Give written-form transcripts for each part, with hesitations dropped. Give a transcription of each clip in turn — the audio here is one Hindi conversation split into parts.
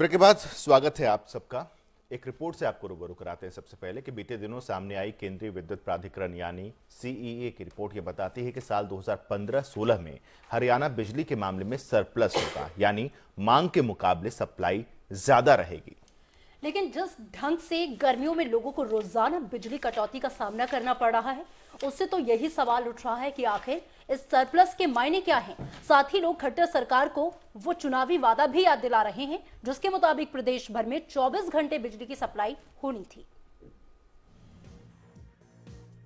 ब्रेक के बाद स्वागत है आप सबका। एक रिपोर्ट से आपको रूबरू कराते हैं। सबसे पहले कि बीते दिनों सामने आई केंद्रीय विद्युत प्राधिकरण यानी सीईए की रिपोर्ट ये बताती है कि साल 2015-16 में हरियाणा बिजली के मामले में सरप्लस होगा, यानी मांग के मुकाबले सप्लाई ज्यादा रहेगी। लेकिन जिस ढंग से गर्मियों में लोगों को रोजाना बिजली कटौती का सामना करना पड़ रहा है, उससे तो यही सवाल उठ रहा है कि आखिर इस सरप्लस के मायने क्या हैं। साथ ही लोग खट्टर सरकार को वो चुनावी वादा भी याद दिला रहे हैं जिसके मुताबिक प्रदेश भर में 24 घंटे बिजली की सप्लाई होनी थी।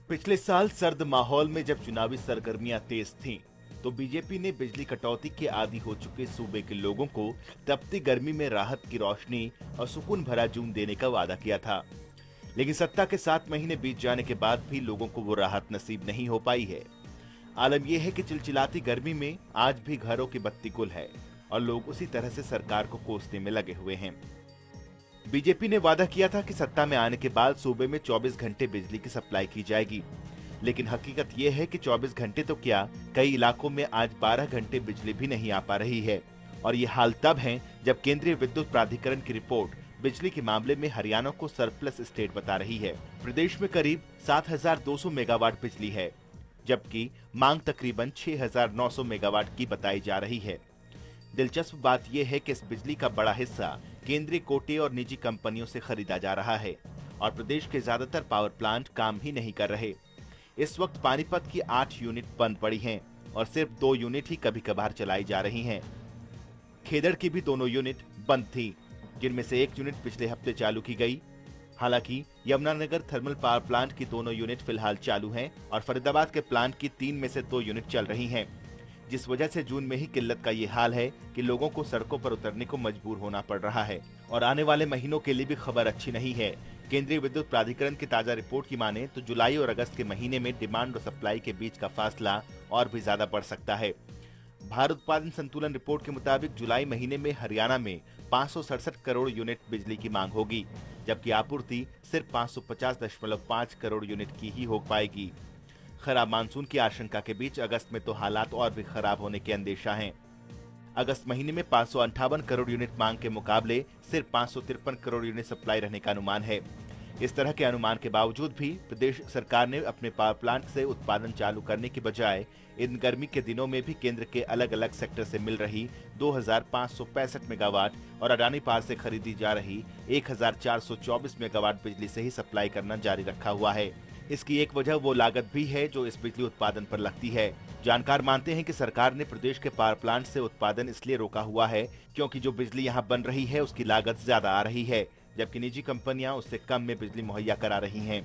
पिछले साल सर्द माहौल में जब चुनावी सरगर्मियां तेज थीं, तो बीजेपी ने बिजली कटौती के आदी हो चुके सूबे के लोगों को तपती गर्मी में राहत की रोशनी और सुकून भरा जून देने का वादा किया था। लेकिन सत्ता के 7 महीने बीत जाने के बाद भी लोगों को वो राहत नसीब नहीं हो पाई है। आलम यह है कि चिलचिलाती गर्मी में आज भी घरों की बत्ती गुल है और लोग उसी तरह से सरकार को कोसने में लगे हुए हैं। बीजेपी ने वादा किया था कि सत्ता में आने के बाद सूबे में 24 घंटे बिजली की सप्लाई की जाएगी, लेकिन हकीकत यह है कि 24 घंटे तो क्या, कई इलाकों में आज 12 घंटे बिजली भी नहीं आ पा रही है। और ये हाल तब है जब केंद्रीय विद्युत प्राधिकरण की रिपोर्ट बिजली के मामले में हरियाणा को सरप्लस स्टेट बता रही है। प्रदेश में करीब 7,200 मेगावाट बिजली है, जबकि मांग तकरीबन 6,900 मेगावाट की बताई जा रही है। दिलचस्प बात यह है कि इस बिजली का बड़ा हिस्सा केंद्रीय कोटे और निजी कंपनियों से खरीदा जा रहा है और प्रदेश के ज्यादातर पावर प्लांट काम ही नहीं कर रहे। इस वक्त पानीपत की 8 यूनिट बंद पड़ी हैं और सिर्फ 2 यूनिट ही कभी कभार चलाई जा रही हैं। खेदड़ की भी दोनों यूनिट बंद थी, जिनमें से 1 यूनिट पिछले हफ्ते चालू की गई। हालांकि यमुनानगर थर्मल पावर प्लांट की दोनों यूनिट फिलहाल चालू हैं और फरीदाबाद के प्लांट की 3 में से 2 यूनिट चल रही हैं, जिस वजह से जून में ही किल्लत का ये हाल है कि लोगों को सड़कों पर उतरने को मजबूर होना पड़ रहा है। और आने वाले महीनों के लिए भी खबर अच्छी नहीं है। केंद्रीय विद्युत प्राधिकरण की ताजा रिपोर्ट की माने तो जुलाई और अगस्त के महीने में डिमांड और सप्लाई के बीच का फासला और भी ज्यादा बढ़ सकता है। भारत उत्पादन संतुलन रिपोर्ट के मुताबिक जुलाई महीने में हरियाणा में 567 करोड़ यूनिट बिजली की मांग होगी, जबकि आपूर्ति सिर्फ 550.5 करोड़ यूनिट की ही हो पाएगी। खराब मानसून की आशंका के बीच अगस्त में तो हालात और भी खराब होने के अंदेशा हैं। अगस्त महीने में 558 करोड़ यूनिट मांग के मुकाबले सिर्फ 553 करोड़ यूनिट सप्लाई रहने का अनुमान है। इस तरह के अनुमान के बावजूद भी प्रदेश सरकार ने अपने पावर प्लांट से उत्पादन चालू करने की बजाय इन गर्मी के दिनों में भी केंद्र के अलग अलग सेक्टर से मिल रही 2,565 मेगावाट और अडानी पावर से खरीदी जा रही 1,424 मेगावाट बिजली से ही सप्लाई करना जारी रखा हुआ है। इसकी एक वजह वो लागत भी है जो इस बिजली उत्पादन पर लगती है। जानकार मानते हैं कि सरकार ने प्रदेश के पावर प्लांट से उत्पादन इसलिए रोका हुआ है क्योंकि जो बिजली यहाँ बन रही है उसकी लागत ज्यादा आ रही है, जबकि निजी कंपनियां उससे कम में बिजली मुहैया करा रही हैं।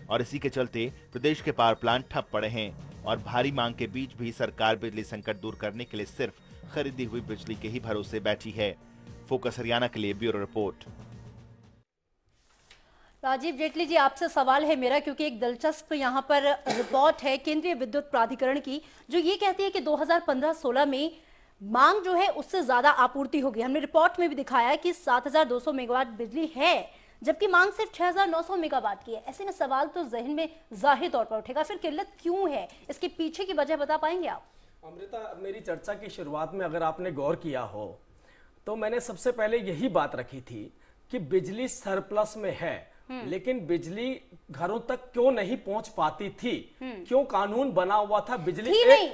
और इसी के चलते प्रदेश के पावर प्लांट ठप पड़े हैं और भारी मांग के बीच भी सरकार बिजली संकट दूर करने के लिए सिर्फ खरीदी हुई बिजली के ही भरोसे बैठी है। फोकस हरियाणा के लिए ब्यूरो रिपोर्ट। राजीव जेटली जी, आपसे सवाल है मेरा, क्योंकि एक दिलचस्प यहाँ पर रिपोर्ट है केंद्रीय विद्युत प्राधिकरण की जो ये कहती है कि 2015-16 में मांग जो है उससे ज्यादा आपूर्ति होगी। हमने रिपोर्ट में भी दिखाया कि 7,200 मेगावाट बिजली है, जबकि मांग सिर्फ 6,900 मेगावाट की है। ऐसे में सवाल तो जहन में जाहिर तौर पर उठेगा, फिर किल्लत क्यों है, इसके पीछे की वजह बता पाएंगे आप? अमृता, मेरी चर्चा की शुरुआत में अगर आपने गौर किया हो तो मैंने सबसे पहले यही बात रखी थी कि बिजली सरप्लस में है, लेकिन बिजली घरों तक क्यों नहीं पहुंच पाती थी? क्यों कानून बना हुआ था बिजली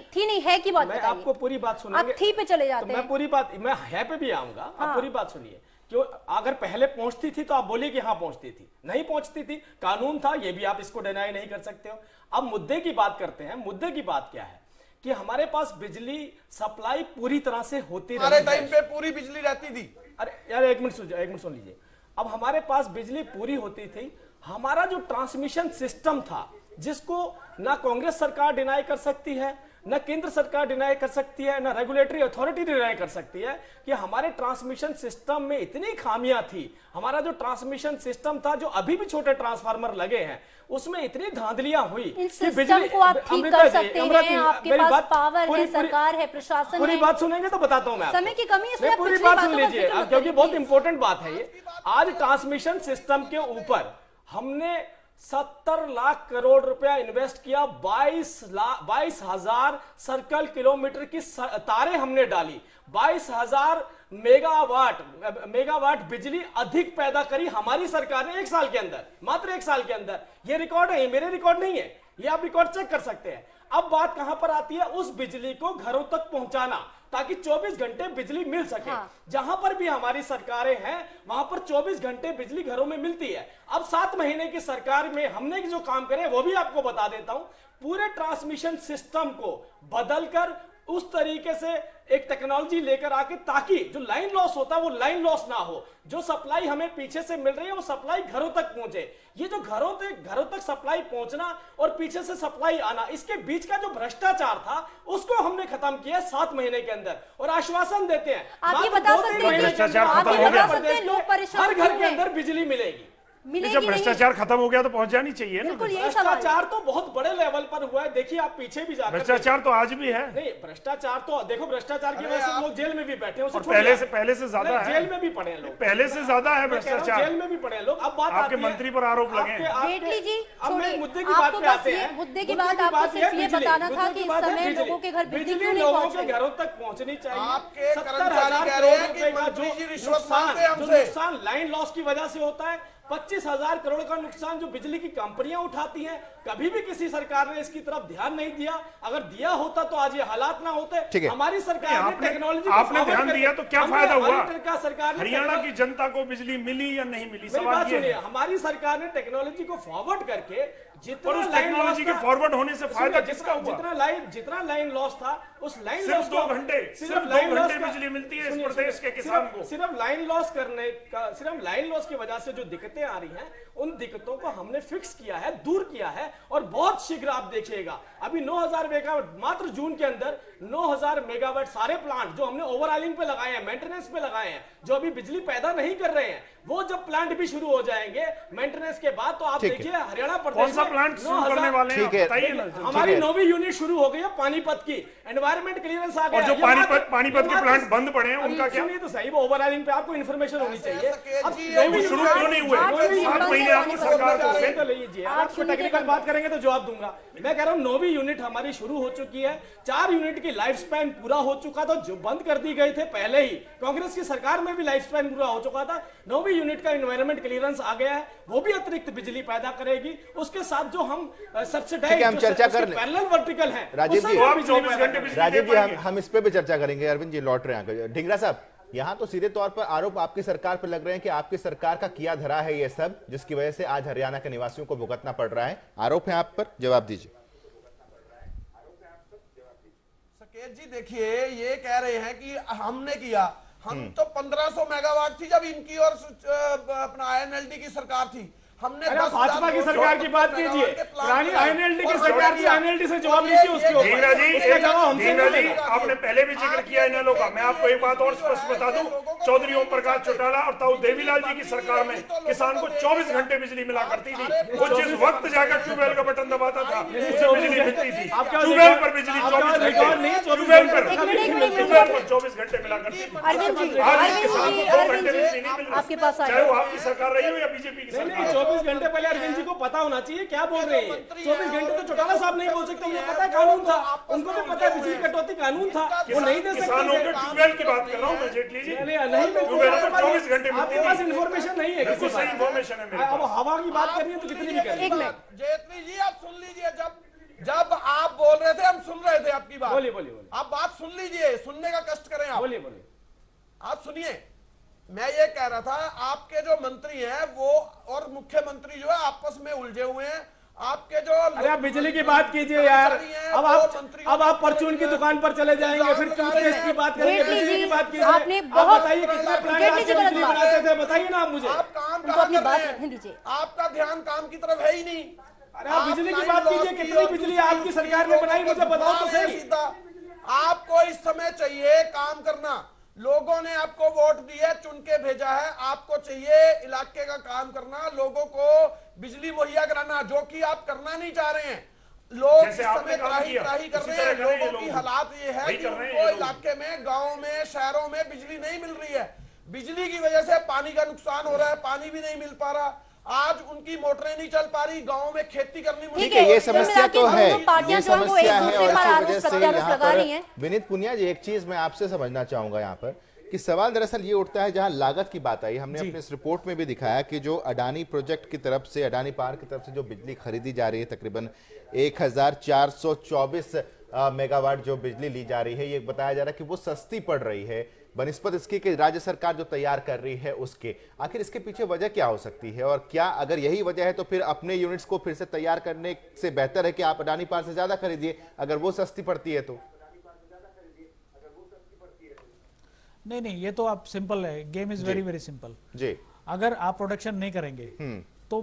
थी नहीं है की बात मैं आपको पूरी बात सुनाऊंगा। आप थी पे चले जाते हैं। मैं पूरी बात, मैं है पे भी आऊंगा। आप पूरी बात सुनिए। क्यों अगर पहले पहुंचती थी तो आप बोलिए कि हाँ पहुंचती थी, नहीं पहुंचती थी, कानून था, ये भी आप इसको डिनाई नहीं कर सकते हो। अब मुद्दे की बात करते हैं। मुद्दे की बात क्या है कि हमारे पास बिजली सप्लाई पूरी तरह से होती रही। हमारे टाइम पे पूरी बिजली रहती थी। अरे यार एक मिनट सुन लीजिए। अब हमारे पास बिजली पूरी होती थी, हमारा जो ट्रांसमिशन सिस्टम था जिसको ना कांग्रेस सरकार डिनाई कर सकती है, ना केंद्र सरकार डिनाई कर सकती है, ना रेगुलेटरी अथॉरिटी डिनाई कर सकती है कि हमारे ट्रांसमिशन सिस्टम में इतनी खामियां थी। हमारा जो ट्रांसमिशन सिस्टम था, जो अभी भी छोटे ट्रांसफार्मर लगे हैं, उसमें इतनी धांधलियां हुई कि बिजली को आप ठीक कर सकते हैं, आपके पास पावर है, सरकार है, प्रशासन है। पूरी बात सुनेंगे तो बताता हूं मैं आपको। समय की कमी है, इसलिए पूरी बात सुन लीजिए क्योंकि बहुत इंपॉर्टेंट बात है ये। आज ट्रांसमिशन सिस्टम के ऊपर हमने 70 लाख करोड़ रुपया इन्वेस्ट किया। 22,000 सर्कल किलोमीटर की तारें हमने डाली। 22,000 मेगावाट बिजली अधिक पैदा करी हमारी सरकार ने 1 साल के अंदर, मात्र 1 साल के अंदर। ये रिकॉर्ड है, ये मेरे रिकॉर्ड नहीं है, ये आप रिकॉर्ड चेक कर सकते हैं। अब बात कहां पर आती है, उस बिजली को घरों तक पहुंचाना ताकि 24 घंटे बिजली मिल सके। जहां पर भी हमारी सरकारें हैं वहां पर 24 घंटे बिजली घरों में मिलती है। अब 7 महीने की सरकार में हमने जो काम करे वो भी आपको बता देता हूं। पूरे ट्रांसमिशन सिस्टम को बदलकर उस तरीके से एक टेक्नोलॉजी लेकर आके ताकि जो लाइन लॉस होता है वो लाइन लॉस ना हो, जो सप्लाई हमें पीछे से मिल रही है वो सप्लाई घरों तक पहुंचे। ये जो घरों तक सप्लाई पहुंचना और पीछे से सप्लाई आना, इसके बीच का जो भ्रष्टाचार था उसको हमने खत्म किया 7 महीने के अंदर। और आश्वासन देते हैं आप ये बता सकते हैं लोग परेशान हर घर के अंदर बिजली मिलेगी। जब भ्रष्टाचार खत्म हो गया तो पहुंच जानी चाहिए ना। भ्रष्टाचार तो बहुत बड़े लेवल पर हुआ है, देखिए आप पीछे भी जाकर। भ्रष्टाचार तो आज भी है। नहीं, भ्रष्टाचार तो देखो, भ्रष्टाचार की वजह से लोग जेल में भी बैठे हैं, पहले से ज्यादा है, जेल में भी पड़े हैं लोग, पहले से ज्यादा है भ्रष्टाचार, जेल में भी पड़े हैं लोग। अब बात आपके मंत्री पर आरोप लगे। जेटली जी, छोड़िए, मुद्दे की बात पे आते हैं। मुद्दे की बात आपको सिर्फ ये बताना था कि इस समय लोगों के घर बिजली लोगों के घरों तक पहुंचनी चाहिए। 70,000 करोड़ रुपए का जो नुकसान लाइन लॉस की वजह से होता है, 25,000 करोड़ का नुकसान जो बिजली की कंपनियां उठाती हैं, कभी भी किसी सरकार ने इसकी तरफ ध्यान नहीं दिया। अगर दिया होता तो आज ये हालात ना होते। हमारी सरकार ने टेक्नोलॉजी आपने ध्यान दिया तो क्या फायदा हुआ? सरकार हरियाणा की जनता को बिजली मिली या नहीं मिली, सवाल ये है। हमारी सरकार ने टेक्नोलॉजी को फॉरवर्ड करके जितना टेक्नोलॉजी के फॉरवर्ड होने से फायदा किसका हुआ? जितना लाइन लॉस था उस लाइन लॉस 2 घंटे बिजली मिलती है इस प्रदेश के किसान को। सिर्फ लाइन लॉस की वजह से जो दिक्कतें आ रही हैं उन दिक्कतों को हमने फिक्स किया है, दूर किया है। और बहुत शीघ्र आप देखिएगा अभी 9,000 मेगावाट मात्र जून के अंदर 9,000 मेगावाट सारे प्लांट जो हमने ओवरऑलिंग पे लगाए हैं, मेंटेनेंस पे लगाए हैं, जो अभी बिजली पैदा नहीं कर रहे हैं, वो जब प्लांट भी शुरू हो जाएंगे मेंटेनेंस के बाद तो आप देखिए हरियाणा प्रदेश में प्लांट शुरू करने वाले हैं। हमारी 9वीं यूनिट शुरू हो गई है पानीपत की, एनवायरमेंट क्लियरेंस आ गया। और जो पानीपत के प्लांट बंद पड़े हैं उनका क्या? तो सही, वो ओवरऑलिंग पे आपको इन्फॉर्मेशन होनी चाहिए। अब शुरू क्यों नहीं हुए? 7 महीने आपकी सरकार को लीजिए, आपको टेक्निकल बात करेंगे तो जवाब दूंगा। मैं कह रहा हूँ 9वीं यूनिट हमारी शुरू हो चुकी है, 4 यूनिट की लाइफ स्पैन पूरा हो चुका था, जो बंद कर दी गए थे पहले ही। कांग्रेस की सरकार में भी लाइफ स्पैन पूरा हो चुका था। 9वीं यूनिट का एनवायरमेंट क्लियरेंस आ गया है, वो भी अतिरिक्त बिजली पैदा करेगी। उसके साथ जो हम सब्सिडाइज हम चर्चा कर लें, पैरेलल वर्टिकल है, राजीव जी, 24 घंटे राजीव जी हम इस पे भी चर्चा करेंगे। अरविंद जी लौट रहे हैं। ढींगरा साहब, यहाँ तो सीधे तौर पर आरोप आपकी सरकार पर लग रहे हैं कि आपकी सरकार का किया धरा है ये सब, जिसकी वजह से आज हरियाणा के निवासियों को भुगतना पड़ रहा है। आरोप है आप पर, जवाब दीजिए। सकेत जी देखिए, ये कह रहे हैं कि हमने किया, हम तो 1500 मेगावाट थी जब इनकी और अपना आईएनएलडी की सरकार थी। हमने भाजपा की सरकार की बात कीजिए, आईएनएलडी की सरकार की, आईएनएलडी से जवाब लीजिए उसके ऊपर। ढींगरा जी, आपने पहले भी जिक्र किया इनेलो का। मैं आपको एक बात और स्पष्ट बता दूं, चौधरी ओम प्रकाश चौटाला और ताऊ देवीलाल जी की सरकार में किसान को 24 घंटे बिजली मिला करती थी। वो जिस वक्त जाकर ट्यूबवेल का बटन दबाता था उससे बिजली मिलती थी। ट्यूबवेल पर बिजली 24 घंटे, ट्यूबवेल पर 24 घंटे मिला करती थी। आज किसान को 2 घंटे बिजली नहीं मिल रही, चाहे वो आपकी सरकार रही हो या बीजेपी की सरकार। 24 घंटे पहले अरविंद जी को पता होना चाहिए क्या बोल रहे हैं। 24 घंटे तो चौटाला साहब नहीं बोल सकते, उन्हें पता है कानून था, उनको भी पता है बिजली कटौती कानून था, वो नहीं दे सकते। किसानों के ट्यूबवेल की बात कर रहा हूं मैं, जेटली जी। नहीं, 24 घंटे आपके पास इन्फॉर्मेशन नहीं है, बिल्कुल सही इन्फॉर्मेशन है मेरे पास। अब हवा की बात करनी है तो कितनी भी करें। जेटली जी आप सुन लीजिए, जब आप बोल रहे थे हम सुन रहे थे आपकी बात। बोलिए आप बात सुन लीजिए, सुनने का कष्ट करें आप। बोलिए आप सुनिए। मैं ये कह रहा था, आपके जो मंत्री हैं वो और मुख्यमंत्री जो है आपस में उलझे हुए हैं। आपके जो अरे आप बिजली की बात कीजिए यार, अब आप परचून की दुकान पर चले जाएंगे, फिर टूथपेस्ट की बात करेंगे, बिजली की बात कीजिए। आप बताइए कितने प्लांट बिजली बनाते थे, बताइए ना आप मुझे। आप काम कहाँ कर रहे हैं? आपका ध्यान काम की तरफ है ही नहीं। अरे आप बिजली की बात कीजिए, कितनी बिजली आपकी सरकार ने बनाई मुझे बताओ तो सही। आपको इस समय चाहिए काम करना। लोगों ने आपको वोट दिए, चुन के भेजा है। आपको चाहिए इलाके का काम करना, लोगों को बिजली मुहैया कराना, जो कि आप करना नहीं चाह रहे हैं। लोग इस समय त्राही कर रहे हैं। लोगों की हालात ये है कि उनको इलाके में, गाँव में, शहरों में बिजली नहीं मिल रही है। बिजली की वजह से पानी का नुकसान हो रहा है, पानी भी नहीं मिल पा रहा। आज उनकी मोटरें नहीं चल पा रही, गाँव में खेती करनी मुश्किल। ठीक है, ये समस्या तो है, ये समस्या है और इसी वजह से यहाँ पर विनीत पुनिया जी एक चीज मैं आपसे समझना चाहूंगा यहाँ पर कि सवाल दरअसल ये उठता है, जहां लागत की बात आई, हमने अपने इस रिपोर्ट में भी दिखाया कि जो अडानी प्रोजेक्ट की तरफ से, अडानी पावर की तरफ से जो बिजली खरीदी जा रही है, तकरीबन 1424 मेगावाट जो बिजली ली जा रही है, ये बताया जा रहा है कि वो सस्ती पड़ रही है बनिस्बत इसकी कि राज्य सरकार जो तैयार कर रही है उसके। आखिर इसके पीछे वजह क्या हो सकती है, और क्या अगर यही वजह है तो फिर अपने यूनिट्स को फिर से तैयार करने से बेहतर है कि आप अडानी पावर से ज्यादा खरीदिए अगर वो सस्ती पड़ती है तो? नहीं, ये तो आप सिंपल है, game is very very simple जी। अगर आप प्रोडक्शन नहीं करेंगे तो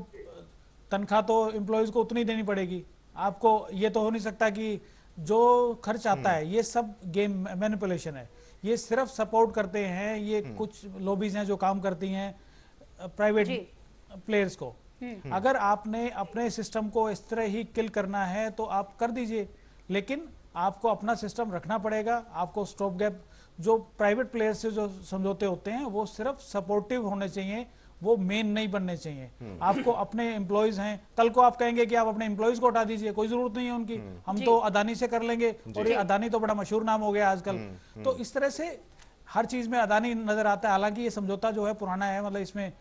तनख्वाह तो एम्प्लॉयज को उतनी देनी पड़ेगी आपको। ये तो हो नहीं सकता कि जो खर्च आता है, ये सब गेम मैनिपुलेशन है, ये सिर्फ सपोर्ट करते हैं, ये कुछ लॉबीज हैं जो काम करती हैं प्राइवेट प्लेयर्स को। अगर आपने अपने सिस्टम को इस तरह ही किल करना है तो आप कर दीजिए, लेकिन आपको अपना सिस्टम रखना पड़ेगा। आपको स्टॉप गैप, जो प्राइवेट प्लेयर से जो समझौते होते हैं वो सिर्फ सपोर्टिव होने चाहिए, वो मेन नहीं बनने चाहिए। आपको अपने एम्प्लॉयज हैं, कल को आप कहेंगे कि आप अपने एम्प्लॉयज को हटा दीजिए, कोई जरूरत नहीं है उनकी, हम तो अदानी से कर लेंगे, और ये अदानी तो बड़ा मशहूर नाम हो गया आजकल। तो इस तरह से हर चीज में अदानी नजर आता है। हालांकि ये समझौता जो है पुराना है, मतलब इसमें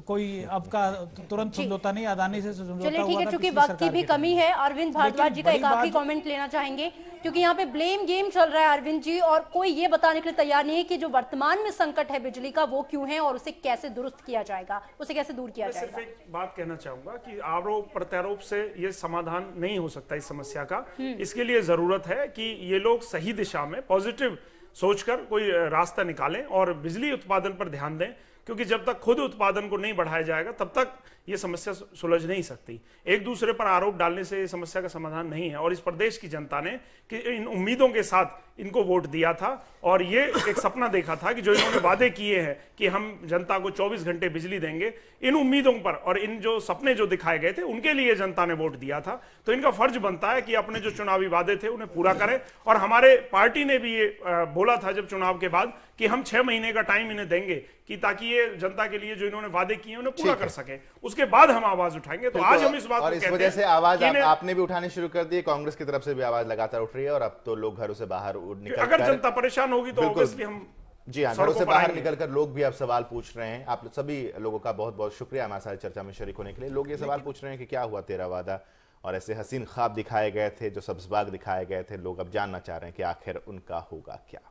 कोई अब का तुरंत समझौता नहीं, अदानी से समझौता चलिए ठीक हुआ है, था क्योंकि पिछली वक्त की सरकार भी के कमी टाइम। है। अरविंद भारद्वाज जी का एक आखिरी कमेंट लेना चाहेंगे, क्योंकि यहाँ पे ब्लेम गेम चल रहा है अरविंद जी, और कोई ये बताने के लिए तैयार नहीं है कि जो वर्तमान में संकट है बिजली का वो क्यों है और उसे कैसे दुरुस्त किया जाएगा, उसे कैसे दूर किया जाएगा। सिर्फ एक बात कहना चाहूंगा कि आरोप प्रत्यारोप से ये समाधान नहीं हो सकता इस समस्या का। इसके लिए जरूरत है कि ये लोग सही दिशा में पॉजिटिव सोचकर कोई रास्ता निकालें और बिजली उत्पादन पर ध्यान दें, क्योंकि जब तक खुद उत्पादन को नहीं बढ़ाया जाएगा तब तक ये समस्या सुलझ नहीं सकती। एक दूसरे पर आरोप डालने से ये समस्या का समाधान नहीं है। और इस प्रदेश की जनता ने कि इन उम्मीदों के साथ इनको वोट दिया था, और ये एक सपना देखा था कि जो इन्होंने वादे किए हैं कि हम जनता को 24 घंटे बिजली देंगे, इन उम्मीदों पर और इन जो सपने जो दिखाए गए थे उनके लिए जनता ने वोट दिया था। तो इनका फर्ज बनता है कि अपने जो चुनावी वादे थे उन्हें पूरा करें। और हमारे पार्टी ने भी ये बोला था जब चुनाव के बाद कि हम 6 महीने का टाइम इन्हें देंगे कि ताकि ये जनता के लिए जो इन्होंने वादे किए उन्हें पूरा कर सके, उसके बाद हम आवाज उठाएंगे। तो आज हम इस बात और को इस कहते वजह से हैं आवाज आपने भी उठानी शुरू कर दी, कांग्रेस की तरफ से भी आवाज लगातार उठ रही है, और अब तो लोग घरों से बाहर निकल, अगर जनता परेशान होगी तो ऑब्वियसली हम जी हाँ, घरों से बाहर निकलकर लोग भी अब सवाल पूछ रहे हैं। आप सभी लोगों का बहुत बहुत शुक्रिया हमारे साथ चर्चा में शरीक होने के लिए। लोग ये सवाल पूछ रहे हैं कि क्या हुआ तेरा वादा, और ऐसे हसीन ख्वाब दिखाए गए थे, जो सब्ज़बाग दिखाए गए थे, लोग अब जानना चाह रहे हैं कि आखिर उनका होगा क्या।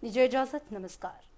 दीजिए इजाजत, नमस्कार।